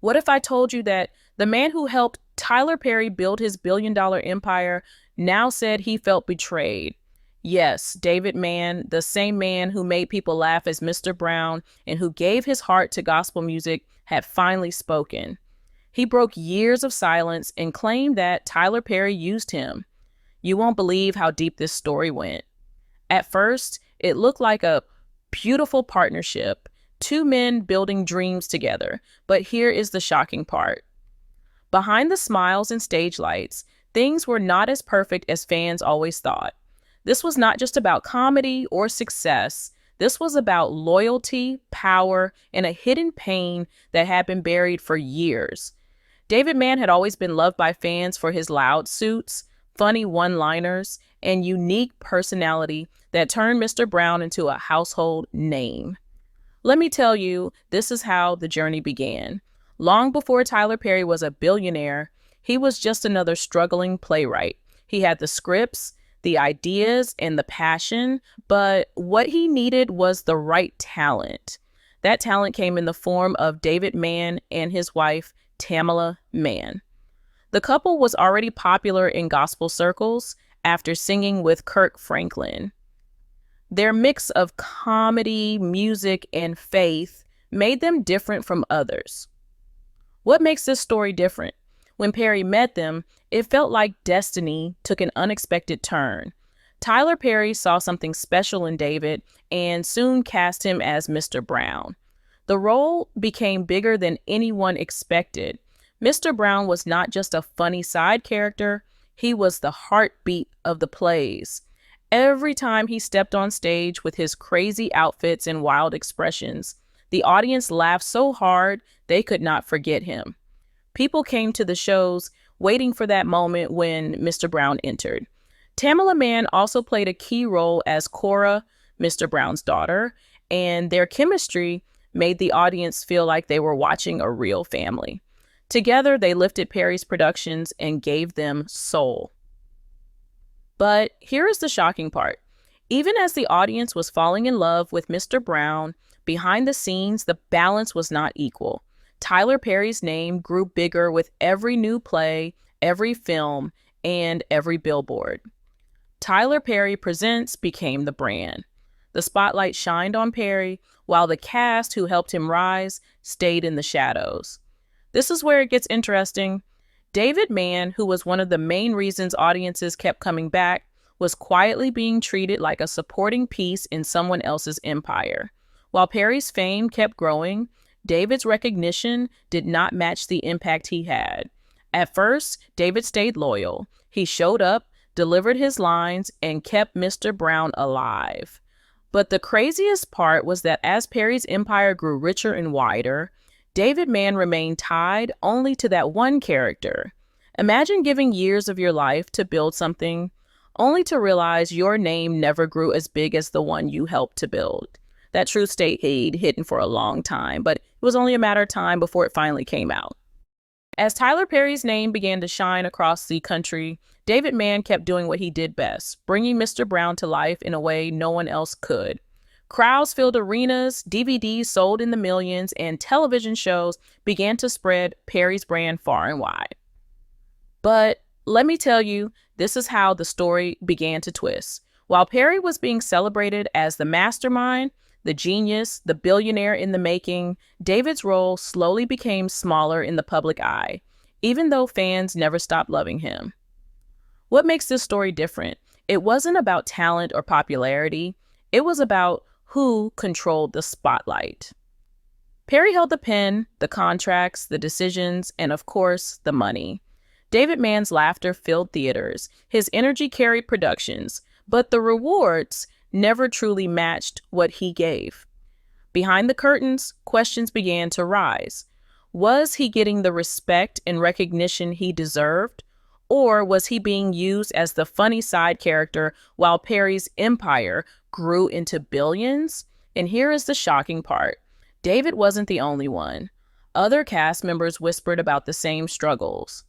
What if I told you that the man who helped Tyler Perry build his billion-dollar empire now said he felt betrayed? Yes, David Mann, the same man who made people laugh as Mr. Brown and who gave his heart to gospel music, had finally spoken. He broke years of silence and claimed that Tyler Perry used him. You won't believe how deep this story went. At first, it looked like a beautiful partnership, two men building dreams together. But here is the shocking part. Behind the smiles and stage lights, things were not as perfect as fans always thought. This was not just about comedy or success. This was about loyalty, power, and a hidden pain that had been buried for years. David Mann had always been loved by fans for his loud suits, funny one-liners, and unique personality that turned Mr. Brown into a household name. Let me tell you, this is how the journey began. Long before Tyler Perry was a billionaire, he was just another struggling playwright. He had the scripts, the ideas, and the passion, but what he needed was the right talent. That talent came in the form of David Mann and his wife, Tamela Mann. The couple was already popular in gospel circles after singing with Kirk Franklin. Their mix of comedy, music, and faith made them different from others. What makes this story different? When Perry met them, it felt like destiny took an unexpected turn. Tyler Perry saw something special in David and soon cast him as Mr. Brown. The role became bigger than anyone expected. Mr. Brown was not just a funny side character, he was the heartbeat of the plays. Every time he stepped on stage with his crazy outfits and wild expressions, the audience laughed so hard they could not forget him. People came to the shows waiting for that moment when Mr. Brown entered. Tamela Mann also played a key role as Cora, Mr. Brown's daughter, and their chemistry made the audience feel like they were watching a real family. Together, they lifted Perry's productions and gave them soul. But here is the shocking part. Even as the audience was falling in love with Mr. Brown, behind the scenes, the balance was not equal. Tyler Perry's name grew bigger with every new play, every film, and every billboard. Tyler Perry Presents became the brand. The spotlight shined on Perry, while the cast who helped him rise stayed in the shadows. This is where it gets interesting. David Mann, who was one of the main reasons audiences kept coming back, was quietly being treated like a supporting piece in someone else's empire. While Perry's fame kept growing, David's recognition did not match the impact he had. At first, David stayed loyal. He showed up, delivered his lines, and kept Mr. Brown alive. But the craziest part was that as Perry's empire grew richer and wider, David Mann remained tied only to that one character. Imagine giving years of your life to build something, only to realize your name never grew as big as the one you helped to build. That truth stayed hidden for a long time, but it was only a matter of time before it finally came out. As Tyler Perry's name began to shine across the country, David Mann kept doing what he did best, bringing Mr. Brown to life in a way no one else could. Crowds filled arenas, DVDs sold in the millions, and television shows began to spread Perry's brand far and wide. But let me tell you, this is how the story began to twist. While Perry was being celebrated as the mastermind, the genius, the billionaire in the making, David's role slowly became smaller in the public eye, even though fans never stopped loving him. What makes this story different? It wasn't about talent or popularity. It was about who controlled the spotlight. Perry held the pen, the contracts, the decisions, and of course, the money. David Mann's laughter filled theaters. His energy carried productions, but the rewards never truly matched what he gave. Behind the curtains, questions began to rise. Was he getting the respect and recognition he deserved? Or was he being used as the funny side character while Perry's empire grew into billions? And here is the shocking part. David wasn't the only one. Other cast members whispered about the same struggles.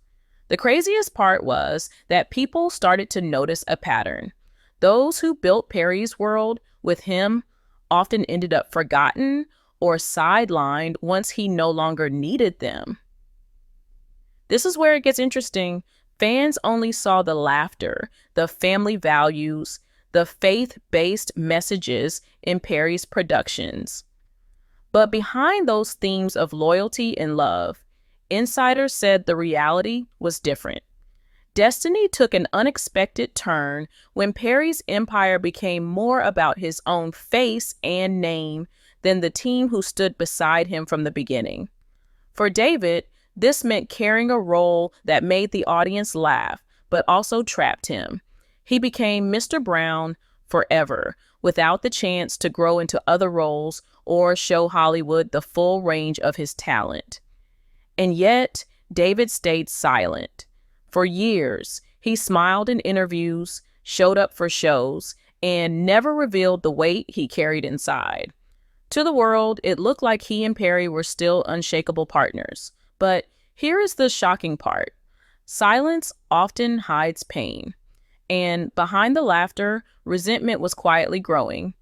The craziest part was that people started to notice a pattern. Those who built Perry's world with him often ended up forgotten or sidelined once he no longer needed them. This is where it gets interesting. Fans only saw the laughter, the family values, the faith-based messages in Perry's productions. But behind those themes of loyalty and love, insiders said the reality was different. Destiny took an unexpected turn when Perry's empire became more about his own face and name than the team who stood beside him from the beginning. For David, this meant carrying a role that made the audience laugh, but also trapped him. He became Mr. Brown forever, without the chance to grow into other roles or show Hollywood the full range of his talent. And yet, David stayed silent. For years, he smiled in interviews, showed up for shows, and never revealed the weight he carried inside. To the world, it looked like he and Perry were still unshakable partners. But here is the shocking part. Silence often hides pain. And behind the laughter, resentment was quietly growing.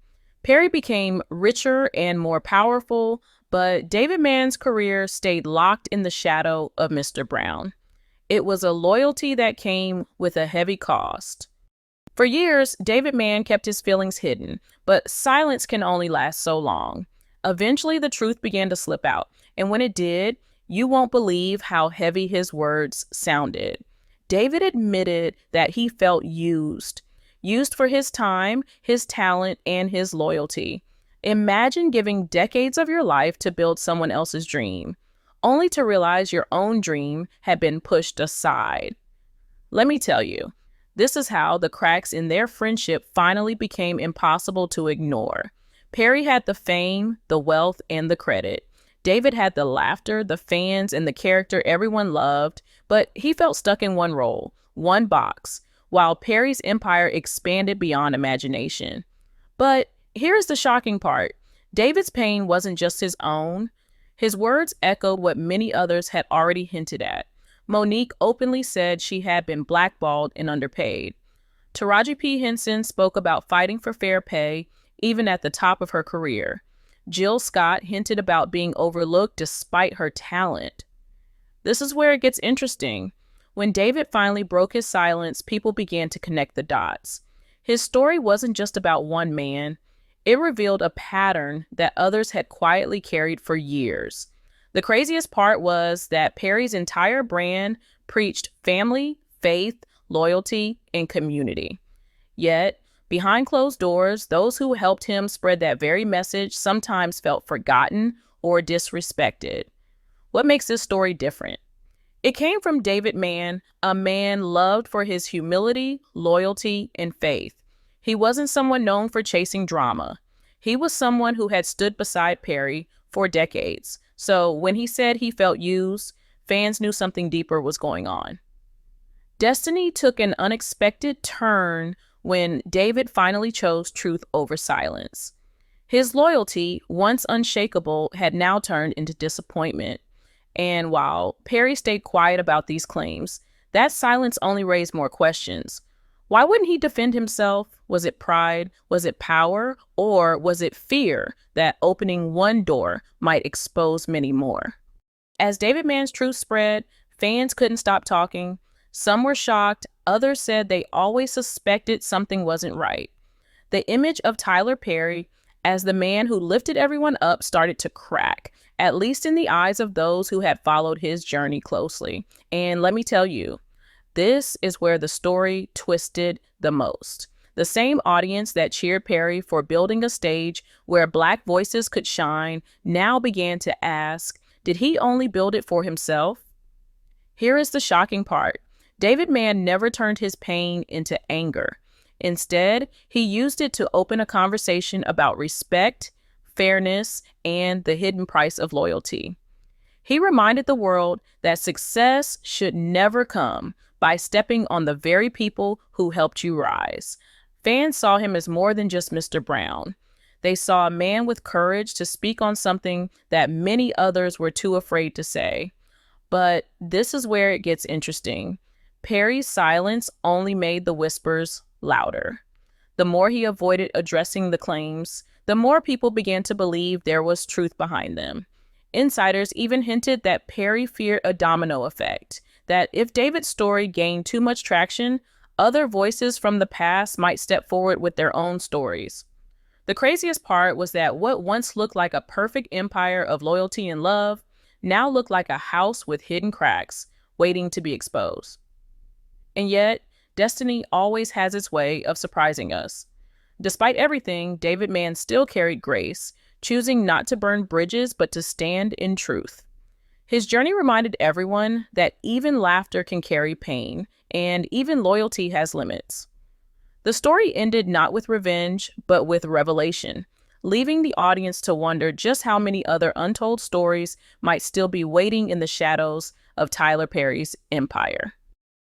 Perry became richer and more powerful, but David Mann's career stayed locked in the shadow of Mr. Brown. It was a loyalty that came with a heavy cost. For years, David Mann kept his feelings hidden, but silence can only last so long. Eventually, the truth began to slip out, and when it did, you won't believe how heavy his words sounded. David admitted that he felt used for his time, his talent, and his loyalty. Imagine giving decades of your life to build someone else's dream, only to realize your own dream had been pushed aside. Let me tell you, this is how the cracks in their friendship finally became impossible to ignore. Perry had the fame, the wealth, and the credit. David had the laughter, the fans, and the character everyone loved, but he felt stuck in one role, one box, while Perry's empire expanded beyond imagination. But here's the shocking part. David's pain wasn't just his own. His words echoed what many others had already hinted at. Monique openly said she had been blackballed and underpaid. Taraji P. Henson spoke about fighting for fair pay, even at the top of her career. Jill Scott hinted about being overlooked despite her talent. This is where it gets interesting. When David finally broke his silence, people began to connect the dots. His story wasn't just about one man. It revealed a pattern that others had quietly carried for years. The craziest part was that Perry's entire brand preached family, faith, loyalty, and community. Yet, behind closed doors, those who helped him spread that very message sometimes felt forgotten or disrespected. What makes this story different? It came from David Mann, a man loved for his humility, loyalty, and faith. He wasn't someone known for chasing drama. He was someone who had stood beside Perry for decades. So when he said he felt used, fans knew something deeper was going on. Destiny took an unexpected turn when David finally chose truth over silence. His loyalty, once unshakable, had now turned into disappointment. And while Perry stayed quiet about these claims, that silence only raised more questions. Why wouldn't he defend himself? Was it pride? Was it power? Or was it fear that opening one door might expose many more? As David Mann's truth spread, fans couldn't stop talking. Some were shocked. Others said they always suspected something wasn't right. The image of Tyler Perry as the man who lifted everyone up started to crack, at least in the eyes of those who had followed his journey closely. And let me tell you, this is where the story twisted the most. The same audience that cheered Perry for building a stage where Black voices could shine now began to ask, did he only build it for himself? Here is the shocking part. David Mann never turned his pain into anger. Instead, he used it to open a conversation about respect, fairness, and the hidden price of loyalty. He reminded the world that success should never come by stepping on the very people who helped you rise. Fans saw him as more than just Mr. Brown. They saw a man with courage to speak on something that many others were too afraid to say. But this is where it gets interesting. Perry's silence only made the whispers louder. The more he avoided addressing the claims, the more people began to believe there was truth behind them. Insiders even hinted that Perry feared a domino effect, that if David's story gained too much traction, other voices from the past might step forward with their own stories. The craziest part was that what once looked like a perfect empire of loyalty and love now looked like a house with hidden cracks, waiting to be exposed. And yet, destiny always has its way of surprising us. Despite everything, David Mann still carried grace, choosing not to burn bridges but to stand in truth. His journey reminded everyone that even laughter can carry pain, and even loyalty has limits. The story ended not with revenge, but with revelation, leaving the audience to wonder just how many other untold stories might still be waiting in the shadows of Tyler Perry's empire.